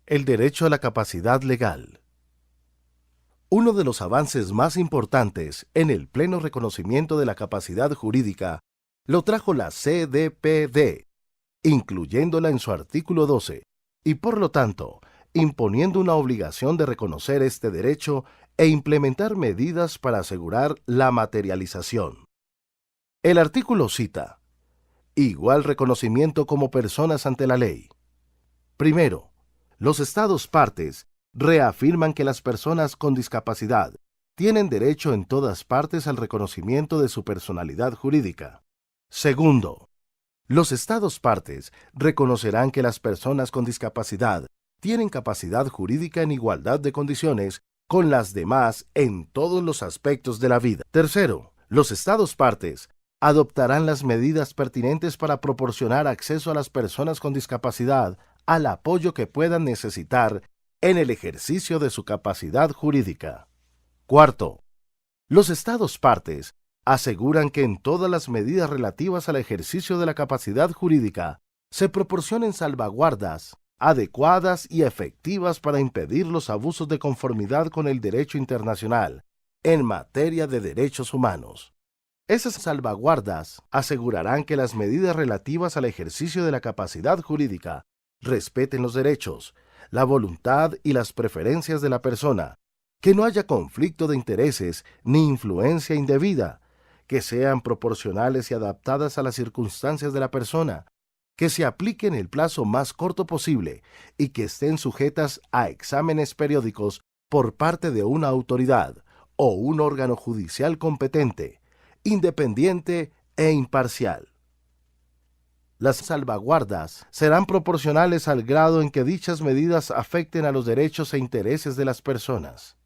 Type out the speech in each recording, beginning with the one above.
El derecho a la capacidad legal. Uno de los avances más importantes en el pleno reconocimiento de la capacidad jurídica lo trajo la CDPD, incluyéndola en su artículo 12, y por lo tanto, imponiendo una obligación de reconocer este derecho e implementar medidas para asegurar la materialización. El artículo cita: igual reconocimiento como personas ante la ley. Primero, los Estados partes reafirman que las personas con discapacidad tienen derecho en todas partes al reconocimiento de su personalidad jurídica. Segundo, los Estados partes reconocerán que las personas con discapacidad tienen capacidad jurídica en igualdad de condiciones con las demás en todos los aspectos de la vida. Tercero, los Estados partes adoptarán las medidas pertinentes para proporcionar acceso a las personas con discapacidad al apoyo que puedan necesitar en el ejercicio de su capacidad jurídica. Cuarto, los Estados partes aseguran que en todas las medidas relativas al ejercicio de la capacidad jurídica se proporcionen salvaguardas adecuadas y efectivas para impedir los abusos de conformidad con el derecho internacional en materia de derechos humanos. Esas salvaguardas asegurarán que las medidas relativas al ejercicio de la capacidad jurídica respeten los derechos, la voluntad y las preferencias de la persona, que no haya conflicto de intereses ni influencia indebida, que sean proporcionales y adaptadas a las circunstancias de la persona, que se apliquen en el plazo más corto posible y que estén sujetas a exámenes periódicos por parte de una autoridad o un órgano judicial competente, independiente e imparcial. Las salvaguardas serán proporcionales al grado en que dichas medidas afecten a los derechos e intereses de las personas.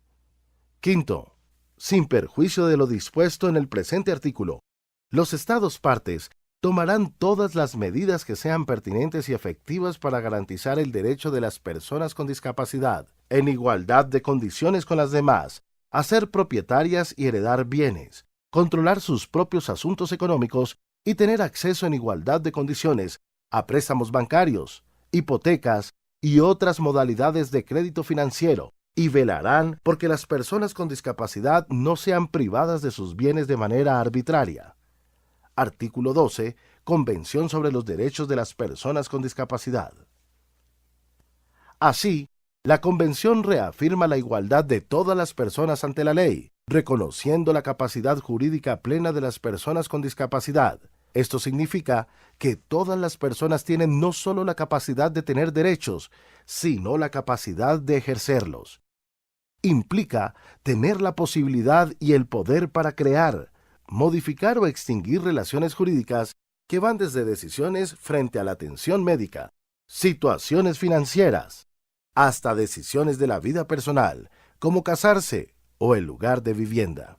Quinto, sin perjuicio de lo dispuesto en el presente artículo, los Estados partes tomarán todas las medidas que sean pertinentes y efectivas para garantizar el derecho de las personas con discapacidad, en igualdad de condiciones con las demás, a ser propietarias y heredar bienes, controlar sus propios asuntos económicos y tener acceso en igualdad de condiciones a préstamos bancarios, hipotecas y otras modalidades de crédito financiero, y velarán porque las personas con discapacidad no sean privadas de sus bienes de manera arbitraria. Artículo 12, Convención sobre los Derechos de las Personas con Discapacidad. Así, la Convención reafirma la igualdad de todas las personas ante la ley, reconociendo la capacidad jurídica plena de las personas con discapacidad. Esto significa que todas las personas tienen no solo la capacidad de tener derechos, sino la capacidad de ejercerlos. Implica tener la posibilidad y el poder para crear, modificar o extinguir relaciones jurídicas que van desde decisiones frente a la atención médica, situaciones financieras, hasta decisiones de la vida personal, como casarse o el lugar de vivienda.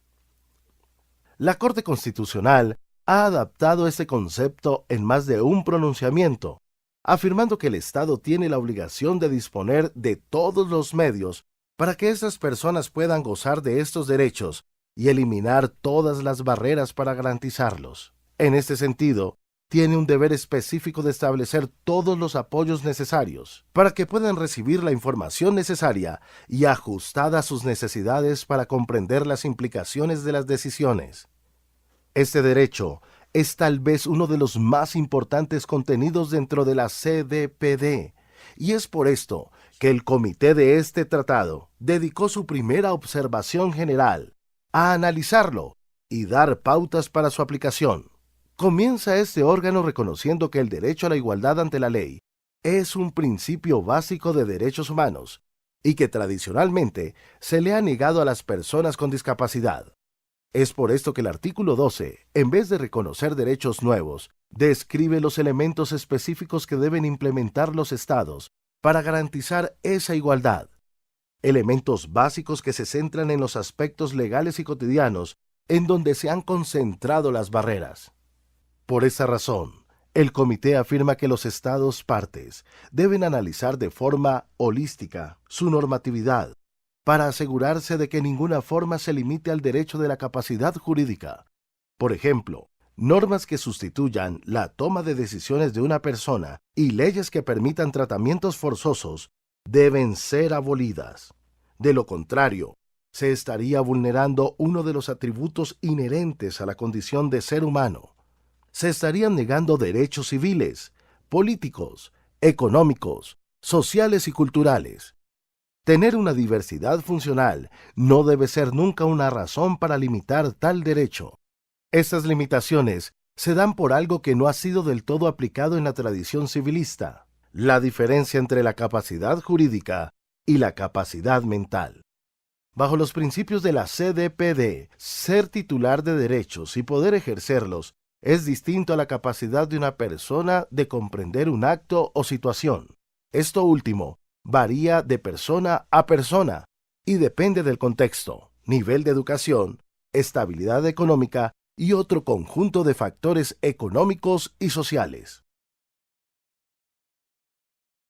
La Corte Constitucional ha adaptado este concepto en más de un pronunciamiento, afirmando que el Estado tiene la obligación de disponer de todos los medios para que esas personas puedan gozar de estos derechos y eliminar todas las barreras para garantizarlos. En este sentido, tiene un deber específico de establecer todos los apoyos necesarios para que puedan recibir la información necesaria y ajustada a sus necesidades para comprender las implicaciones de las decisiones. Este derecho es tal vez uno de los más importantes contenidos dentro de la CDPD, y es por esto que el comité de este tratado dedicó su primera observación general a analizarlo y dar pautas para su aplicación. Comienza este órgano reconociendo que el derecho a la igualdad ante la ley es un principio básico de derechos humanos y que tradicionalmente se le ha negado a las personas con discapacidad. Es por esto que el artículo 12, en vez de reconocer derechos nuevos, describe los elementos específicos que deben implementar los estados para garantizar esa igualdad. Elementos básicos que se centran en los aspectos legales y cotidianos en donde se han concentrado las barreras. Por esa razón, el comité afirma que los Estados partes deben analizar de forma holística su normatividad para asegurarse de que en ninguna forma se limite al derecho de la capacidad jurídica. Por ejemplo, normas que sustituyan la toma de decisiones de una persona y leyes que permitan tratamientos forzosos deben ser abolidas. De lo contrario, se estaría vulnerando uno de los atributos inherentes a la condición de ser humano. Se estarían negando derechos civiles, políticos, económicos, sociales y culturales. Tener una diversidad funcional no debe ser nunca una razón para limitar tal derecho. Estas limitaciones se dan por algo que no ha sido del todo aplicado en la tradición civilista: la diferencia entre la capacidad jurídica y la capacidad mental. Bajo los principios de la CDPD, ser titular de derechos y poder ejercerlos es distinto a la capacidad de una persona de comprender un acto o situación. Esto último varía de persona a persona y depende del contexto, nivel de educación, estabilidad económica y otro conjunto de factores económicos y sociales.